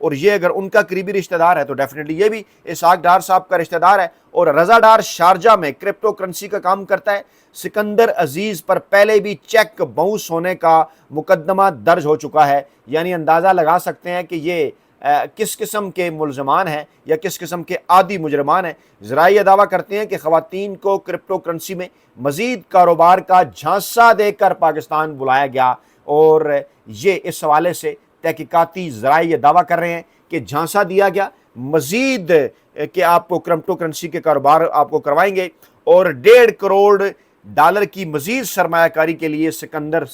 اور یہ اگر ان کا قریبی رشتہ دار ہے تو ڈیفینیٹلی یہ بھی اسحاق ڈار صاحب کا رشتہ دار ہے۔ اور رضا ڈار شارجہ میں کرپٹو کرنسی کا کام کرتا ہے۔ سکندر عزیز پر پہلے بھی چیک باؤنس ہونے کا مقدمہ درج ہو چکا ہے، یعنی اندازہ لگا سکتے ہیں کہ یہ کس قسم کے ملزمان ہیں یا کس قسم کے عادی مجرمان ہیں۔ ذرائع یہ دعویٰ کرتے ہیں کہ خواتین کو کرپٹو کرنسی میں مزید کاروبار کا جھانسا دے کر پاکستان بلایا گیا، اور یہ اس حوالے سے تحقیقاتی ذرائع یہ دعویٰ کر رہے ہیں کہ جھانسا دیا گیا مزید کہ آپ کو کرپٹو کرنسی کے کاروبار آپ کو کروائیں گے، اور $1.5 کروڑ کی مزید سرمایہ کاری کے لیے سکندر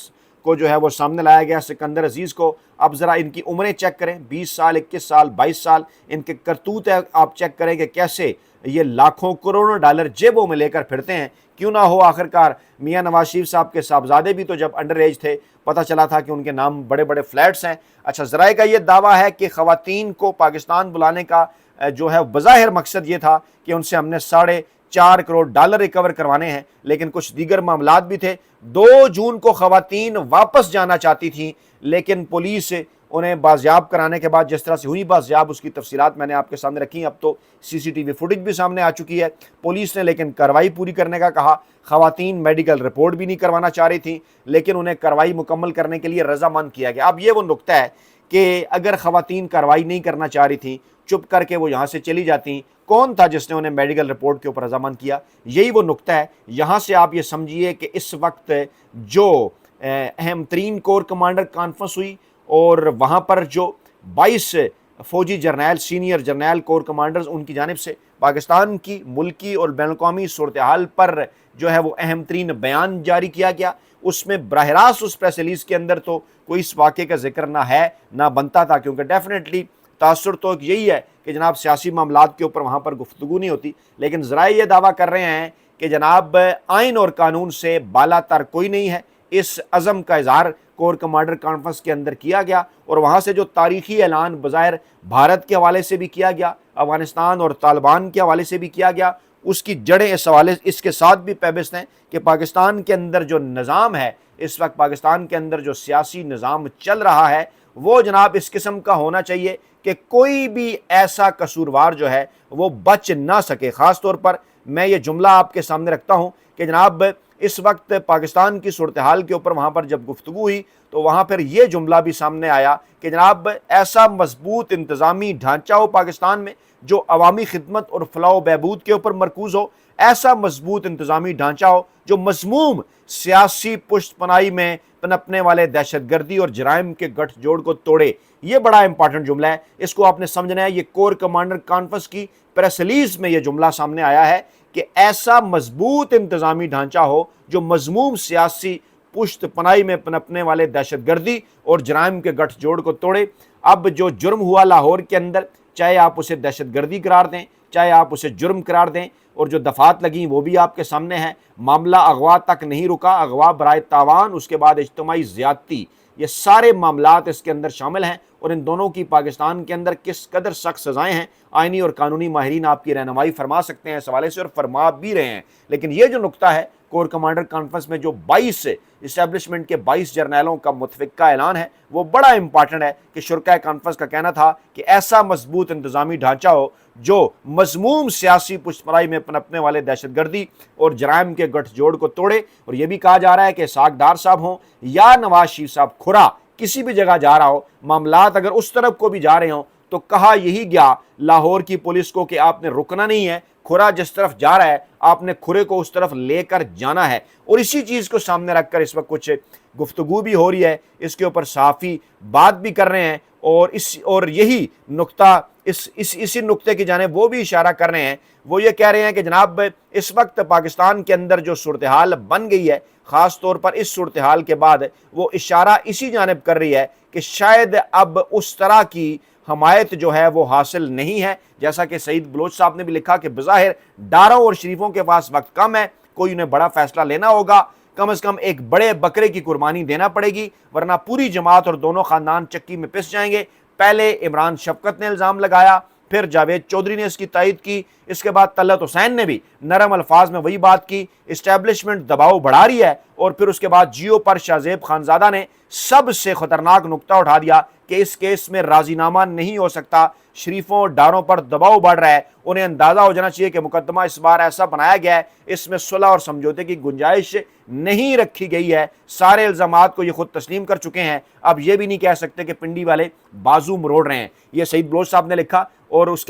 کو جو ہے وہ سامنے لایا گیا، سکندر عزیز کو۔ اب ذرا ان کی عمریں چیک کریں، 20 سال، 21 سال، 22 سال، ان کے کرتوت ہے آپ چیک کریں کہ کیسے یہ لاکھوں کروڑوں ڈالر جیبوں میں لے کر پھرتے ہیں۔ کیوں نہ ہو آخرکار میاں نواز شریف صاحب کے صاحبزادے بھی تو جب انڈر ایج تھے پتہ چلا تھا کہ ان کے نام بڑے بڑے فلیٹس ہیں۔ اچھا، ذرائع کا یہ دعویٰ ہے کہ خواتین کو پاکستان بلانے کا جو ہے بظاہر مقصد یہ تھا کہ ان سے ہم نے $4.5 کروڑ ریکور کروانے ہیں، لیکن کچھ دیگر معاملات بھی تھے۔ 2 جون کو خواتین واپس جانا چاہتی تھیں، لیکن پولیس انہیں بازیاب کرانے کے بعد جس طرح سے ہوئی بازیاب، اس کی تفصیلات میں نے آپ کے سامنے رکھی۔ اب تو CCTV فوٹیج بھی سامنے آ چکی ہے۔ پولیس نے لیکن کارروائی پوری کرنے کا کہا۔ خواتین میڈیکل رپورٹ بھی نہیں کروانا چاہ رہی تھیں، لیکن انہیں کارروائی مکمل کرنے کے لیے رضامند کیا گیا۔ اب یہ وہ نقطہ ہے کہ اگر خواتین کارروائی نہیں کرنا چاہ رہی تھیں، چپ کر کے وہ یہاں سے چلی جاتی، کون تھا جس نے انہیں میڈیکل رپورٹ کے اوپر رضامند کیا؟ یہی وہ نقطہ ہے۔ یہاں سے آپ یہ سمجھیے کہ اس وقت جو اہم ترین کور کمانڈر کانفرنس ہوئی اور وہاں پر جو 22 فوجی جرنیل، سینئر جرنیل کور کمانڈرز، ان کی جانب سے پاکستان کی ملکی اور بین الاقوامی صورتحال پر جو ہے وہ اہم ترین بیان جاری کیا گیا۔ اس میں براہ راست اس پریس ریلیز کے اندر تو کوئی اس واقعے کا ذکر نہ ہے نہ بنتا تھا، کیونکہ ڈیفینیٹلی تاثر تو یہی ہے کہ جناب سیاسی معاملات کے اوپر وہاں پر گفتگو نہیں ہوتی، لیکن ذرائع یہ دعویٰ کر رہے ہیں کہ جناب آئین اور قانون سے بالا تر کوئی نہیں ہے۔ اس عزم کا اظہار کور کمانڈر کانفرنس کے اندر کیا گیا، اور وہاں سے جو تاریخی اعلان بظاہر بھارت کے حوالے سے بھی کیا گیا، افغانستان اور طالبان کے حوالے سے بھی کیا گیا، اس کی جڑیں اس حوالے اس کے ساتھ بھی پیوست ہیں کہ پاکستان کے اندر جو نظام ہے اس وقت، پاکستان کے اندر جو سیاسی نظام چل رہا ہے وہ جناب اس قسم کا ہونا چاہیے کہ کوئی بھی ایسا قصوروار جو ہے وہ بچ نہ سکے۔ خاص طور پر میں یہ جملہ آپ کے سامنے رکھتا ہوں کہ جناب اس وقت پاکستان کی صورتحال کے اوپر وہاں پر جب گفتگو ہوئی تو وہاں پر یہ جملہ بھی سامنے آیا کہ جناب ایسا مضبوط انتظامی ڈھانچہ ہو پاکستان میں جو عوامی خدمت اور فلاح و بہبود کے اوپر مرکوز ہو، ایسا مضبوط انتظامی ڈھانچہ ہو جو مذموم سیاسی پشت پناہی میں پنپنے والے دہشت گردی اور جرائم کے گٹھ جوڑ کو توڑے۔ یہ بڑا امپارٹنٹ جملہ ہے، اس کو آپ نے سمجھنا ہے۔ یہ کور کمانڈر کانفرنس کی پریس ریلیز میں یہ جملہ سامنے آیا ہے کہ ایسا مضبوط انتظامی ڈھانچہ ہو جو مذموم سیاسی پشت پناہی میں پنپنے والے دہشت گردی اور جرائم کے گٹھ جوڑ کو توڑے۔ اب جو جرم ہوا لاہور کے اندر، چاہے آپ اسے دہشت گردی قرار دیں، چاہے آپ اسے جرم قرار دیں، اور جو دفعات لگیں وہ بھی آپ کے سامنے ہیں۔ معاملہ اغوا تک نہیں رکا، اغوا برائے تاوان، اس کے بعد اجتماعی زیادتی، یہ سارے معاملات اس کے اندر شامل ہیں، اور ان دونوں کی پاکستان کے اندر کس قدر سخت سزائیں ہیں آئینی اور قانونی ماہرین آپ کی رہنمائی فرما سکتے ہیں اس حوالے سے، اور فرما بھی رہے ہیں۔ لیکن یہ جو نقطہ ہے کور کمانڈر کانفرنس میں جو 22 اسٹیبلشمنٹ کے 22 جرنیلوں کا متفقہ اعلان ہے وہ بڑا امپارٹنٹ ہے کہ شرکائے کانفرنس کا کہنا تھا کہ ایسا مضبوط انتظامی ڈھانچہ ہو جو مذموم سیاسی پشت پناہی میں پنپنے والے دہشت گردی اور جرائم کے گٹھ جوڑ کو توڑے۔ اور یہ بھی کہا جا رہا ہے کہ اسحاق ڈار صاحب ہوں یا نواز شریف صاحب، کھرا کسی بھی جگہ جا رہا ہو، معاملات اگر اس طرف کو بھی جا رہے ہوں تو کہا یہی گیا لاہور کی پولیس کو کہ آپ نے رکنا نہیں ہے، کھرا جس طرف جا رہا ہے آپ نے کھرے کو اس طرف لے کر جانا ہے۔ اور اسی چیز کو سامنے رکھ کر اس وقت کچھ گفتگو بھی ہو رہی ہے، اس کے اوپر صحافی بات بھی کر رہے ہیں، اور یہی نقطہ اسی نقطے کی جانب وہ بھی اشارہ کر رہے ہیں۔ وہ یہ کہہ رہے ہیں کہ جناب اس وقت پاکستان کے اندر جو صورتحال بن گئی ہے، خاص طور پر اس صورتحال کے بعد وہ اشارہ اسی جانب کر رہی ہے کہ شاید اب اس طرح کی حمایت جو ہے وہ حاصل نہیں ہے، جیسا کہ سعید بلوچ صاحب نے بھی لکھا کہ بظاہر ڈاروں اور شریفوں کے پاس وقت کم ہے، کوئی انہیں بڑا فیصلہ لینا ہوگا، کم از کم ایک بڑے بکرے کی قربانی دینا پڑے گی، ورنہ پوری جماعت اور دونوں خاندان چکی میں پس جائیں گے۔ پہلے عمران شفقت نے الزام لگایا، پھر جاوید چودھری نے اس کی تائید کی، اس کے بعد طلعت حسین نے بھی نرم الفاظ میں وہی بات کی، اسٹیبلشمنٹ دباؤ بڑھا رہی ہے، اور پھر اس کے بعد جیو پر شاہ زیب خانزادہ نے سب سے خطرناک نقطہ اٹھا دیا کہ اس کیس میں راضینامہ نہیں ہو سکتا، شریفوں ڈاروں پر دباؤ بڑھ رہا ہے، انہیں اندازہ ہو جانا چاہیے کہ مقدمہ اس بار ایسا بنایا گیا ہے اس میں صلح اور سمجھوتے کی گنجائش نہیں رکھی گئی ہے، سارے الزامات کو یہ خود تسلیم کر چکے ہیں، اب یہ بھی نہیں کہہ سکتے کہ پنڈی والے بازو مروڑ رہے ہیں۔ یہ سعید بلوچ صاحب نے لکھا، اور اس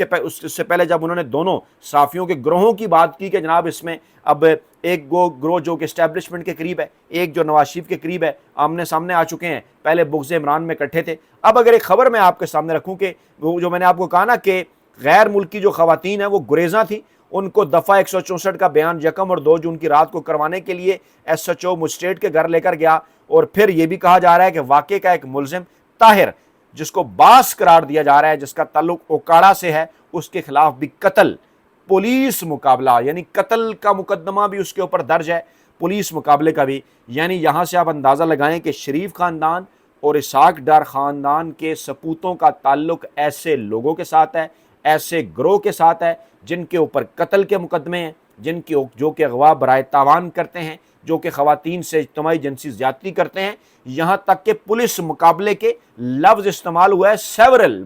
سے پہلے جب انہوں نے دونوں صحافیوں کے گروہوں کی بات کی کہ جناب اس میں اب ایک گروہ جو کہ اسٹیبلشمنٹ کے قریب ہے، ایک جو نواز شریف کے قریب ہے، آمنے سامنے آ چکے ہیں، پہلے بغض عمران میں اکٹھے تھے۔ اب اگر ایک خبر میں آپ کے سامنے رکھوں کہ جو میں نے آپ کو کہا نا کہ غیر ملکی جو خواتین ہیں وہ گریزاں تھیں، ان کو دفعہ 164 کا بیان 1 اور 2 جون کی رات کو کروانے کے لیے ایس ایچ او مجسٹریٹ کے گھر لے کر گیا، اور پھر یہ بھی کہا جا رہا ہے کہ واقعے کا ایک ملزم طاہر، جس کو باس قرار دیا جا رہا ہے، جس کا تعلق اوکاڑا سے ہے، اس کے خلاف بھی قتل پولیس مقابلہ، یعنی قتل کا مقدمہ بھی اس کے اوپر درج ہے، پولیس مقابلے کا بھی۔ یعنی یہاں سے آپ اندازہ لگائیں کہ شریف خاندان اور اسحاق ڈار خاندان کے سپوتوں کا تعلق ایسے لوگوں کے ساتھ ہے، ایسے گروہ کے ساتھ ہے جن کے اوپر قتل کے مقدمے ہیں، جو کہ اغوا برائے تاوان کرتے ہیں، جو کہ خواتین سے اجتماعی جنسی زیادتی کرتے ہیں، یہاں تک کہ پولیس مقابلے کے لفظ استعمال ہوا ہے، سیورل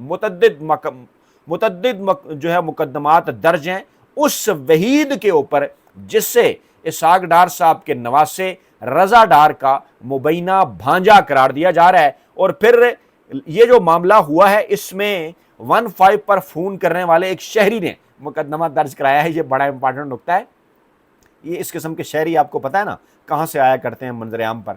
متعدد جو ہے مقدمات درج ہیں اس وحید کے اوپر جس سے اسحاق ڈار صاحب کے نواسے رضا ڈار کا مبینہ بھانجا قرار دیا جا رہا ہے۔ اور پھر یہ جو معاملہ ہوا ہے اس میں 15 پر فون کرنے والے ایک شہری نے مقدمہ درج کرایا ہے۔ یہ بڑا امپارٹنٹ نقطہ ہے، یہ اس قسم کے شہری آپ کو پتہ ہے نا کہاں سے آیا کرتے ہیں منظر عام پر۔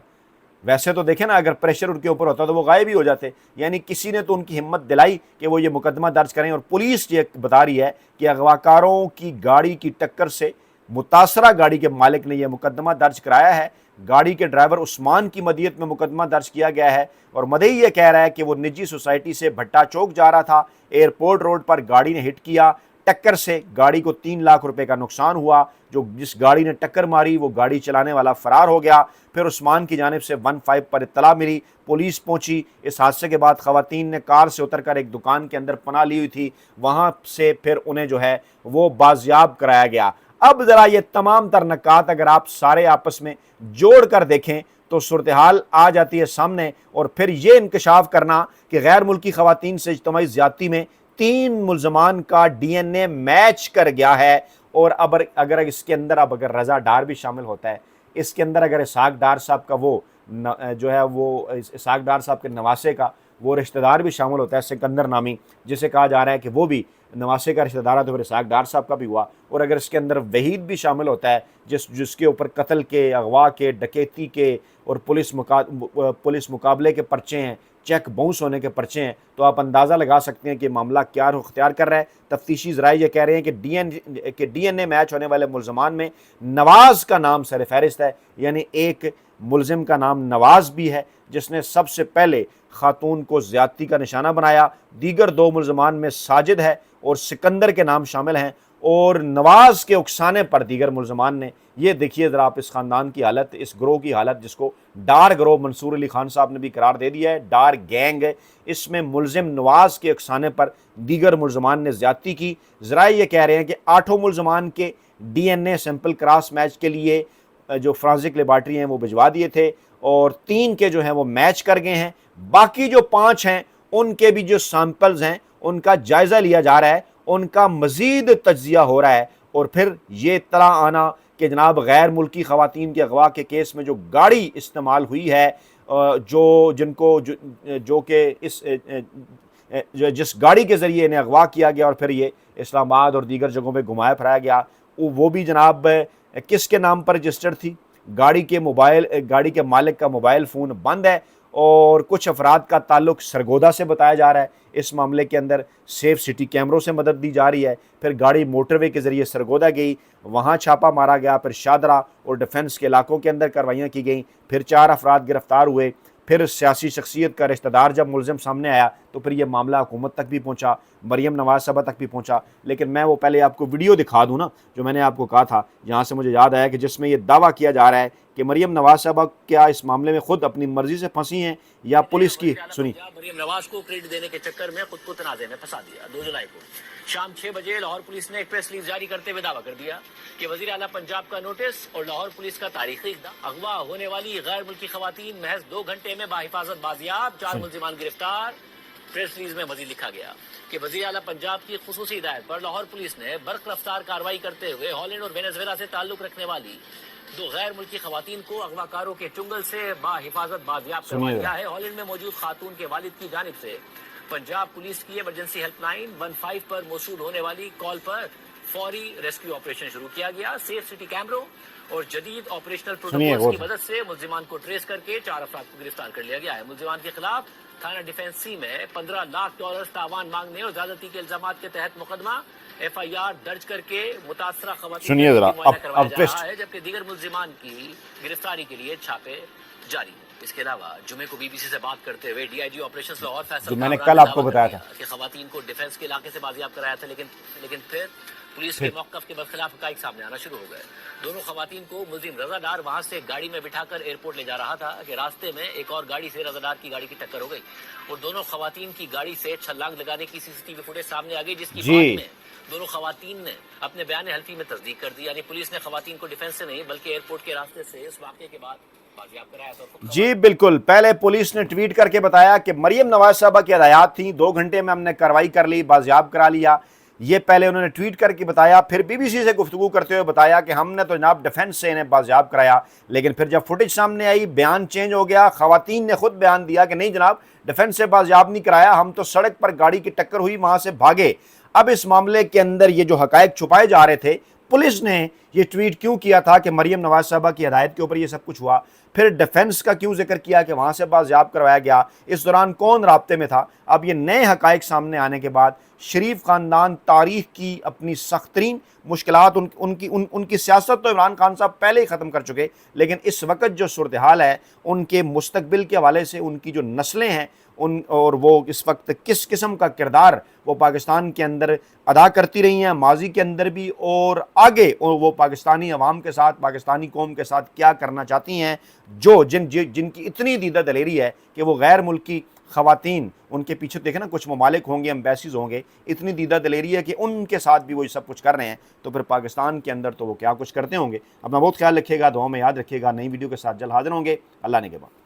ویسے تو دیکھیں نا اگر پریشر ان کے اوپر ہوتا تو وہ غائب ہی ہو جاتے، یعنی کسی نے تو ان کی ہمت دلائی کہ وہ یہ مقدمہ درج کریں، اور پولیس یہ بتا رہی ہے کہ اغواکاروں کی گاڑی کی ٹکر سے متاثرہ گاڑی کے مالک نے یہ مقدمہ درج کرایا ہے۔ گاڑی کے ڈرائیور عثمان کی مدیت میں مقدمہ درج کیا گیا ہے، اور مدعی یہ کہہ رہا ہے کہ وہ نجی سوسائٹی سے بھٹا چوک جا رہا تھا، ایئرپورٹ روڈ پر گاڑی نے ہٹ کیا، ٹکر سے گاڑی کو 3 لاکھ روپے کا نقصان ہوا، جس گاڑی نے ٹکر ماری وہ گاڑی چلانے والا فرار ہو گیا۔ پھر عثمان کی جانب سے 15 پر اطلاع ملی، پولیس پہنچی۔ اس حادثے کے بعد خواتین نے کار سے اتر کر ایک دکان کے اندر پناہ لی ہوئی تھی، وہاں سے پھر انہیں جو ہے وہ بازیاب کرایا گیا۔ اب ذرا یہ تمام تر نکات اگر آپ سارے آپس میں جوڑ کر دیکھیں تو صورتحال آ جاتی ہے سامنے، اور پھر یہ انکشاف کرنا کہ غیر ملکی خواتین سے اجتماعی زیادتی میں 3 ملزمان کا ڈی این اے میچ کر گیا ہے، اور اگر اس کے اندر اگر رضا ڈار بھی شامل ہوتا ہے، اس کے اندر اگر اسحاق ڈار صاحب کا وہ جو ہے وہ اسحاق ڈار صاحب کے نواسے کا وہ رشتہ دار بھی شامل ہوتا ہے، سکندر نامی، جسے کہا جا رہا ہے کہ وہ بھی نواسے کا رشتہ دار ہے، تو پھر اسحاق ڈار صاحب کا بھی ہوا، اور اگر اس کے اندر وحید بھی شامل ہوتا ہے جس کے اوپر قتل کے، اغوا کے، ڈکیتی کے اور پولیس مقابلے کے پرچے ہیں، چیک باؤنس ہونے کے پرچے ہیں، تو آپ اندازہ لگا سکتے ہیں کہ معاملہ کیا رخ اختیار کر رہا ہے۔ تفتیشی ذرائع یہ کہہ رہے ہیں کہ ڈی این اے میچ ہونے والے ملزمان میں نواز کا نام سر فہرست ہے، یعنی ایک ملزم کا نام نواز بھی ہے جس نے سب سے پہلے خاتون کو زیادتی کا نشانہ بنایا، دیگر 2 ملزمان میں ساجد ہے اور سکندر کے نام شامل ہیں، اور نواز کے اکسانے پر دیگر ملزمان نے۔ یہ دیکھیے ذرا آپ اس خاندان کی حالت، اس گروہ کی حالت، جس کو ڈار گروہ منصور علی خان صاحب نے بھی قرار دے دیا ہے، ڈار گینگ ہے، اس میں ملزم نواز کے اکسانے پر دیگر ملزمان نے زیادتی کی۔ ذرائع یہ کہہ رہے ہیں کہ 8 ملزمان کے D N A sample cross match کے لیے جو فرانزک لیبارٹری ہیں وہ بھجوا دیے تھے، اور 3 کے جو ہیں وہ میچ کر گئے ہیں، باقی جو 5 ہیں ان کے بھی جو سیمپلز ہیں ان کا جائزہ لیا جا رہا ہے، ان کا مزید تجزیہ ہو رہا ہے، اور پھر یہ اطلاع آنا کہ جناب غیر ملکی خواتین کے اغوا کے کیس میں جو گاڑی استعمال ہوئی ہے، جس گاڑی کے ذریعے انہیں اغوا کیا گیا اور پھر یہ اسلام آباد اور دیگر جگہوں پہ گھمایا پھرایا گیا، وہ بھی جناب کس کے نام پر رجسٹرڈ تھی؟ گاڑی کے مالک کا موبائل فون بند ہے، اور کچھ افراد کا تعلق سرگودا سے بتایا جا رہا ہے۔ اس معاملے کے اندر سیف سٹی کیمروں سے مدد دی جا رہی ہے، پھر گاڑی موٹر وے کے ذریعے سرگودا گئی، وہاں چھاپا مارا گیا، پھر شادرہ اور ڈیفنس کے علاقوں کے اندر کارروائیاں کی گئیں، پھر 4 افراد گرفتار ہوئے، پھر سیاسی شخصیت کا رشتہ دار جب ملزم سامنے آیا تو پھر یہ معاملہ حکومت تک بھی پہنچا, مریم نواز صاحبہ تک بھی پہنچا. لیکن میں وہ پہلے آپ کو ویڈیو دکھا دوں نا, جو میں نے آپ کو کہا تھا, جہاں سے مجھے یاد آیا کہ جس میں یہ دعویٰ کیا جا رہا ہے کہ مریم نواز صاحبہ کیا اس معاملے میں خود اپنی مرضی سے پھنسی ہیں یا پولیس کی. سنی, مریم نواز کو کریڈٹ دینے کے چکر میں خود کو تنازع میں پھنسا دیا. 2 جولائی کو شام 6 بجے لاہور پولیس نے ایک پریس ریلیز جاری کرتے ہوئے دعویٰ کر دیا کہ وزیر اعلیٰ پنجاب کا نوٹس اور لاہور پولیس کا تاریخی اقدام, اغوا ہونے والی غیر ملکی خواتین محض 2 گھنٹے میں بحفاظت بازیاب, 4 ملزمان گرفتار. پریس ریلیز میں مزید لکھا گیا کہ وزیر اعلیٰ پنجاب کی خصوصی ہدایت پر لاہور پولیس نے برق رفتار کارروائی کرتے ہوئے ہالینڈ اور وینزویلا سے تعلق رکھنے والی 2 غیر ملکی خواتین کو اغوا کاروں کے چنگل سے بحفاظت بازیاب کروا لیا ہے. ہالینڈ میں موجود خاتون کے والد کی جانب سے پنجاب پولیس کی ایمرجنسی ہیلپ لائن 15 پر موصول ہونے والی کال پر فوری ریسکیو آپریشن شروع کیا گیا. سیف سٹی کیمروں اور جدید آپریشنل پروٹوکولز کی مدد سے ملزمان کو ٹریس کر کے 4 افراد کو گرفتار کر لیا گیا ہے. ملزمان کے خلاف تھانہ ڈیفینس سی میں $15 لاکھ تاوان مانگنے اور زیادتی کے الزامات کے تحت مقدمہ FIR درج کر کے متاثرہ خواتین کا معائنہ کروایا جا رہا ہے, جبکہ دیگر ملزمان کی گرفتاری کے لیے چھاپے جاری ہیں. اس کے علاوہ جمعے کو BBC سے بات کرتے ہوئے DIG آپریشنز لاہور فیصل میں نے کل آپ کو بتایا تھا کہ خواتین کو ڈیفینس کے علاقے سے بازیاب کرایا تھا, لیکن پھر پولیس کے موقف کے برخلاف حقائق سامنے آنا شروع ہو گئے. دونوں خواتین کو ملزم رضا ڈار وہاں سے گاڑی میں بٹھا کر ایئرپورٹ لے جا رہا تھا کہ راستے میں ایک اور گاڑی سے رضا ڈار کی گاڑی کی ٹکر ہو گئی اور دونوں خواتین کی گاڑی سے چھلانگ لگانے کی CCTV فوٹیج سامنے آ گئی, جس کی بعد میں دونوں خواتین نے اپنے بیان حلفی میں تصدیق کر دی. یعنی پولیس نے خواتین کو ڈیفینس سے نہیں بلکہ ایئرپورٹ کے راستے سے اس واقعے کے بعد بازیاب کرایا تھا. جی بالکل, پہلے پولیس نے ٹویٹ کر کے بتایا کہ مریم نواز صاحبہ کی ہدایات تھیں, 2 گھنٹے میں ہم نے کارروائی کر لی, بازیاب کرا لیا. یہ پہلے انہوں نے ٹویٹ کر کے بتایا, پھر BBC سے گفتگو کرتے ہوئے بتایا کہ ہم نے تو جناب ڈیفینس سے انہیں بازیاب کرایا. لیکن پھر جب فوٹیج سامنے آئی بیان چینج ہو گیا, خواتین نے خود بیان دیا کہ نہیں جناب ڈیفینس سے بازیاب نہیں کرایا, ہم تو سڑک پر گاڑی کی ٹکر ہوئی وہاں سے بھاگے. اب اس معاملے کے اندر یہ جو حقائق چھپائے جا رہے تھے, پولیس نے یہ ٹویٹ کیوں کیا تھا کہ مریم نواز صاحبہ کی ہدایت کے اوپر یہ سب کچھ ہوا, پھر ڈیفینس کا کیوں ذکر کیا کہ وہاں سے بازیاب کروایا گیا, اس دوران کون رابطے میں تھا. اب یہ نئے حقائق سامنے آنے کے بعد شریف خاندان تاریخ کی اپنی سخت ترین مشکلات, ان کی سیاست تو عمران خان صاحب پہلے ہی ختم کر چکے, لیکن اس وقت جو صورتحال ہے ان کے مستقبل کے حوالے سے, ان کی جو نسلیں ہیں اور وہ اس وقت کس قسم کا کردار وہ پاکستان کے اندر ادا کرتی رہی ہیں ماضی کے اندر بھی, اور آگے وہ پاکستانی عوام کے ساتھ, پاکستانی قوم کے ساتھ کیا کرنا چاہتی ہیں, جن کی اتنی دیدہ دلیری ہے کہ وہ غیر ملکی خواتین, ان کے پیچھے دیکھیں نا کچھ ممالک ہوں گے, ایمبیسیز ہوں گے, اتنی دیدہ دلیری ہے کہ ان کے ساتھ بھی وہ سب کچھ کر رہے ہیں, تو پھر پاکستان کے اندر تو وہ کیا کچھ کرتے ہوں گے. اپنا بہت خیال رکھیے گا, دعاؤں میں یاد رکھیے گا. نئی ویڈیو کے ساتھ جلد حاضر ہوں گے. اللہ نے کے بعد.